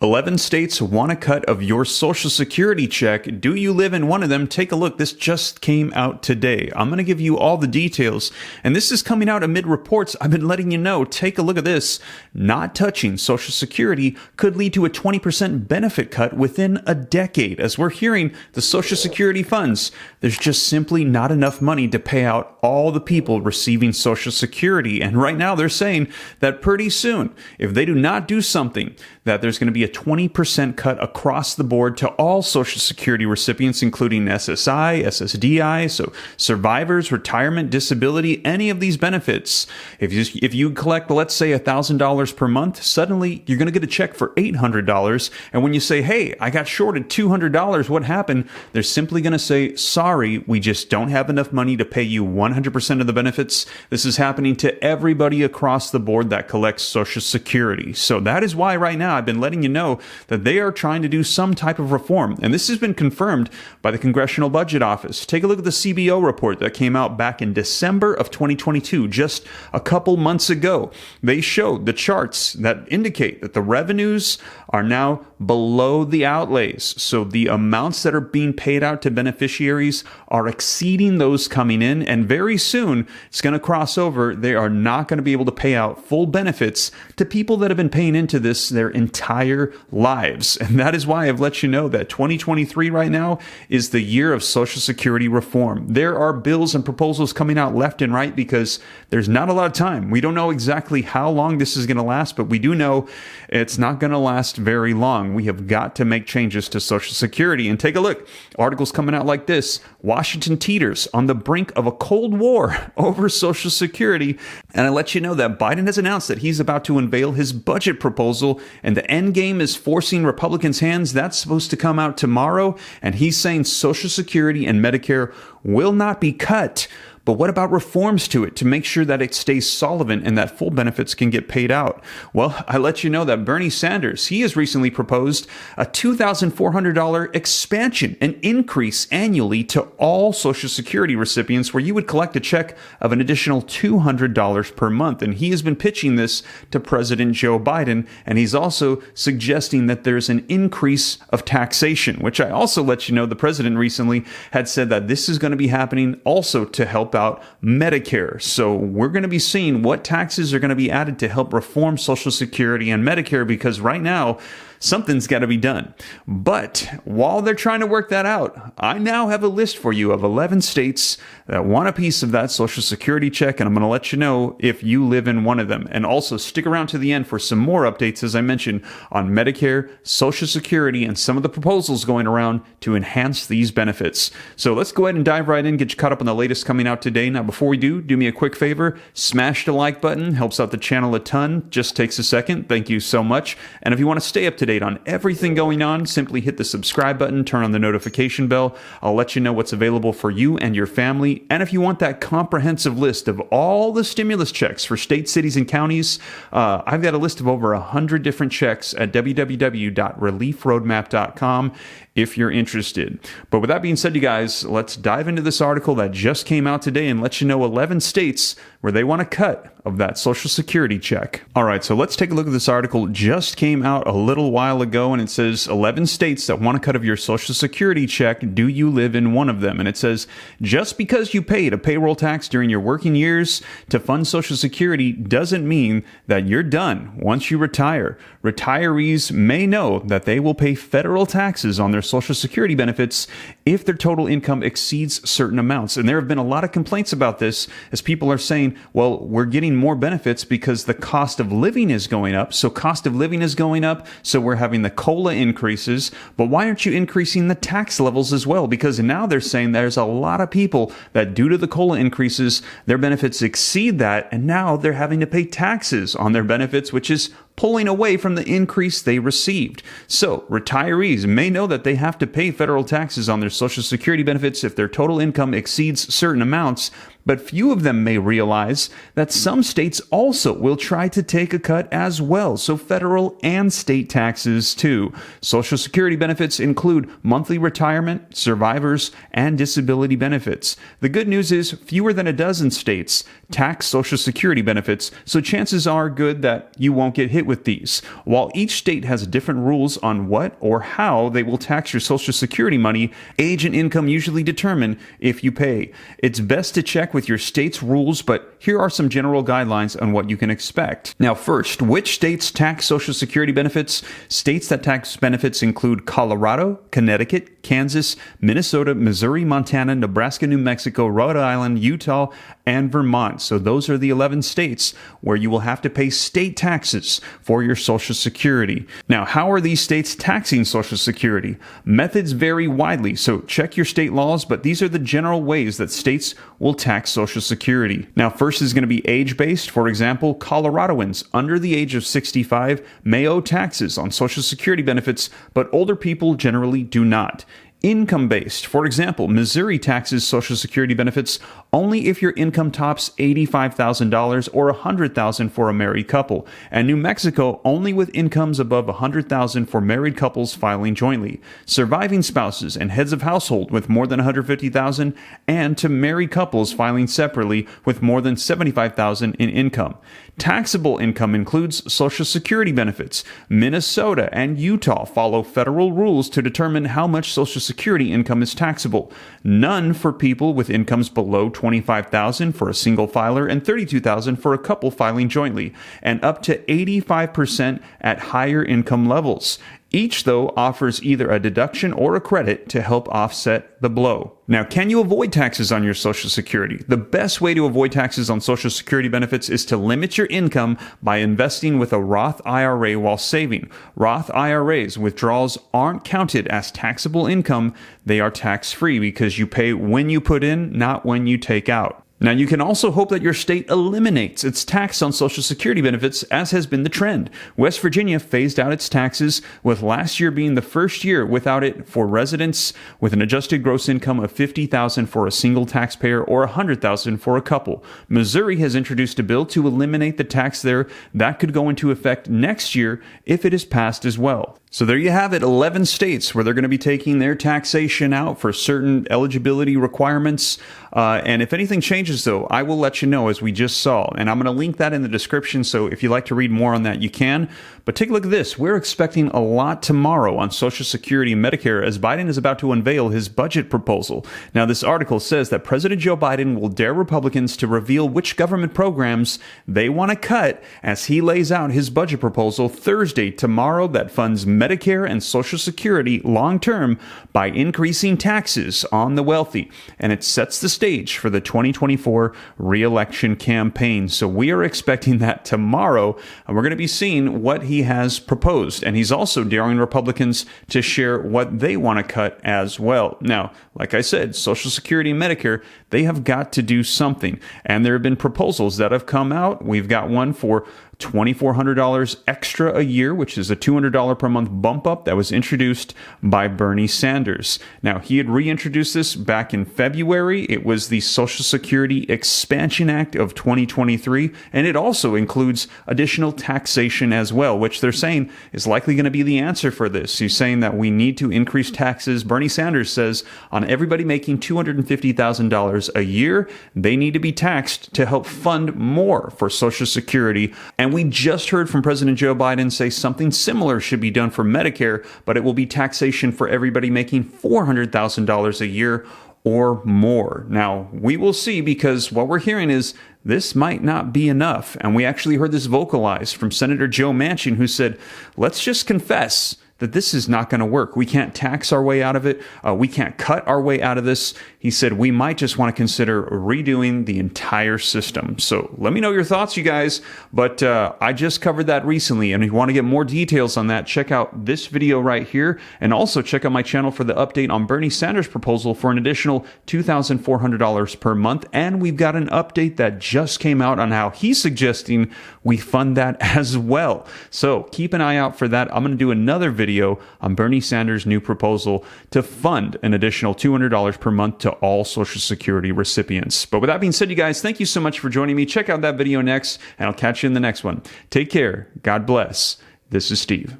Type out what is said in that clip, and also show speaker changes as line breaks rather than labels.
11 states want a cut of your Social Security check. Do you live in one of them? Take a look. This just came out today. I'm going to give you all the details, and this is coming out amid reports I've been letting you know. Take a look at this. Not touching Social Security could lead to a 20% benefit cut within a decade. As we're hearing, the Social Security funds, there's just simply not enough money to pay out all the people receiving Social Security. And right now they're saying that pretty soon, if they do not do something, that there's going to be a 20% cut across the board to all Social Security recipients, including SSI, SSDI, so survivors, retirement, disability, any of these benefits. If you collect, let's say, $1,000 per month, suddenly you're going to get a check for $800. And when you say, hey, I got shorted $200, what happened? They're simply going to say, sorry, we just don't have enough money to pay you 100% of the benefits. This is happening to everybody across the board that collects Social Security. So that is why right now I've been letting you know that they are trying to do some type of reform. And this has been confirmed by the Congressional Budget Office. Take a look at the CBO report that came out back in December of 2022, just a couple months ago. They showed the charts that indicate that the revenues are now below the outlays. So the amounts that are being paid out to beneficiaries are exceeding those coming in. And very soon it's going to cross over. They are not going to be able to pay out full benefits to people that have been paying into this their entire lives. And that is why I've let you know that 2023 right now is the year of Social Security reform. There are bills and proposals coming out left and right because there's not a lot of time. We don't know exactly how long this is going to last, but we do know it's not going to last very long. We have got to make changes to Social Security. And take a look. Articles coming out like this. Washington teeters on the brink of a Cold War over Social Security. And I let you know that Biden has announced that he's about to unveil his budget proposal, and the end game is forcing Republicans' hands. That's supposed to come out tomorrow. And he's saying Social Security and Medicare will not be cut. But what about reforms to it to make sure that it stays solvent and that full benefits can get paid out? Well, I let you know that Bernie Sanders, he has recently proposed a $2,400 expansion, an increase annually to all Social Security recipients, where you would collect a check of an additional $200 per month. And he has been pitching this to President Joe Biden. And he's also suggesting that there's an increase of taxation, which I also let you know the president recently had said that this is going to be happening also to help out Medicare. So we're going to be seeing what taxes are going to be added to help reform Social Security and Medicare, because right now something's got to be done. But while they're trying to work that out, I now have a list for you of 11 states that want a piece of that Social Security check, and I'm going to let you know if you live in one of them. And also stick around to the end for some more updates, as I mentioned, on Medicare, Social Security, and some of the proposals going around to enhance these benefits. So let's go ahead and dive right in, get you caught up on the latest coming out today. Now, before we do me a quick favor, smash the like button. Helps out the channel a ton. Just takes a second. Thank you so much. And if you want to stay up to date on everything going on, simply hit the subscribe button, turn on the notification bell. I'll let you know what's available for you and your family. And if you want that comprehensive list of all the stimulus checks for states, cities, and counties, I've got a list of over 100 different checks at www.reliefroadmap.com if you're interested. But with that being said, you guys, let's dive into this article that just came out today and let you know 11 states where they want a cut of that Social Security check. All right, so let's take a look at this article. Just came out a little while ago, and it says 11 states that want a cut of your Social Security check. Do you live in one of them? And it says, just because you paid a payroll tax during your working years to fund Social Security doesn't mean that you're done once you retire. Retirees may know that they will pay federal taxes on their Social Security benefits if their total income exceeds certain amounts. And there have been a lot of complaints about this, as people are saying, well, we're getting more benefits because the cost of living is going up. So cost of living is going up, so we're having the COLA increases. But why aren't you increasing the tax levels as well? Because now they're saying there's a lot of people that, due to the COLA increases, their benefits exceed that, and now they're having to pay taxes on their benefits, which is pulling away from the increase they received. So retirees may know that they have to pay federal taxes on their Social Security benefits if their total income exceeds certain amounts, But few of them may realize that some states also will try to take a cut as well, so federal and state taxes too. Social Security benefits include monthly retirement, survivors, and disability benefits. The good news is fewer than a dozen states tax Social Security benefits, so chances are good that you won't get hit with these. While each state has different rules on what or how they will tax your Social Security money, age and income usually determine if you pay. It's best to check with your state's rules, but here are some general guidelines on what you can expect. Now, first, which states tax Social Security benefits? States that tax benefits include Colorado, Connecticut, Kansas, Minnesota, Missouri, Montana, Nebraska, New Mexico, Rhode Island, Utah, and Vermont. So those are the 11 states where you will have to pay state taxes for your Social Security. Now, how are these states taxing Social Security? Methods vary widely, so check your state laws, but these are the general ways that states will tax Social Security. Now, first is going to be age-based. For example, Coloradoans under the age of 65 may owe taxes on Social Security benefits, but older people generally do not. Income-based. For example, Missouri taxes Social Security benefits only if your income tops $85,000 or $100,000 for a married couple, and New Mexico only with incomes above $100,000 for married couples filing jointly, surviving spouses and heads of household with more than $150,000, and to married couples filing separately with more than $75,000 in income. Taxable income includes Social Security benefits. Minnesota and Utah follow federal rules to determine how much Social Security income is taxable. None for people with incomes below $25,000 for a single filer and $32,000 for a couple filing jointly, and up to 85% at higher income levels. Each, though, offers either a deduction or a credit to help offset the blow. Now, can you avoid taxes on your Social Security? The best way to avoid taxes on Social Security benefits is to limit your income by investing with a Roth IRA while saving. Roth IRAs withdrawals aren't counted as taxable income. They are tax-free because you pay when you put in, not when you take out. Now, you can also hope that your state eliminates its tax on Social Security benefits, as has been the trend. West Virginia phased out its taxes, with last year being the first year without it for residents with an adjusted gross income of $50,000 for a single taxpayer or $100,000 for a couple. Missouri has introduced a bill to eliminate the tax there. That could go into effect next year if it is passed as well. So there you have it, 11 states where they're going to be taking their taxation out for certain eligibility requirements. And if anything changes, though, I will let you know, as we just saw. And I'm going to link that in the description, so if you'd like to read more on that, you can. But take a look at this. We're expecting a lot tomorrow on Social Security and Medicare as Biden is about to unveil his budget proposal. Now, this article says that President Joe Biden will dare Republicans to reveal which government programs they want to cut as he lays out his budget proposal Thursday, tomorrow, that funds Medicare and Social Security long-term by increasing taxes on the wealthy. And it sets the stage for the 2024 re-election campaign. So we are expecting that tomorrow, and we're going to be seeing what he has proposed. And he's also daring Republicans to share what they want to cut as well. Now, like I said, Social Security and Medicare, they have got to do something. And there have been proposals that have come out. We've got one for $2,400 extra a year, which is a $200 per month bump up that was introduced by Bernie Sanders. Now, he had reintroduced this back in February. It was the Social Security Expansion Act of 2023, and it also includes additional taxation as well, which they're saying is likely going to be the answer for this. He's saying that we need to increase taxes. Bernie Sanders says on everybody making $250,000 a year, they need to be taxed to help fund more for Social Security. And we just heard from President Joe Biden say something similar should be done for Medicare, but it will be taxation for everybody making $400,000 a year or more. Now, we will see, because what we're hearing is this might not be enough. And we actually heard this vocalized from Senator Joe Manchin, who said, let's just confess that this is not going to work. We can't tax our way out of it. We can't cut our way out of this. He said we might just want to consider redoing the entire system. So let me know your thoughts, you guys. But I just covered that recently, and if you want to get more details on that, check out this video right here, and also check out my channel for the update on Bernie Sanders' proposal for an additional $2,400 per month. And we've got an update that just came out on how he's suggesting we fund that as well. So keep an eye out for that. I'm going to do another video video on Bernie Sanders' new proposal to fund an additional $200 per month to all Social Security recipients. But with that being said, you guys, thank you so much for joining me. Check out that video next, and I'll catch you in the next one. Take care. God bless. This is Steve.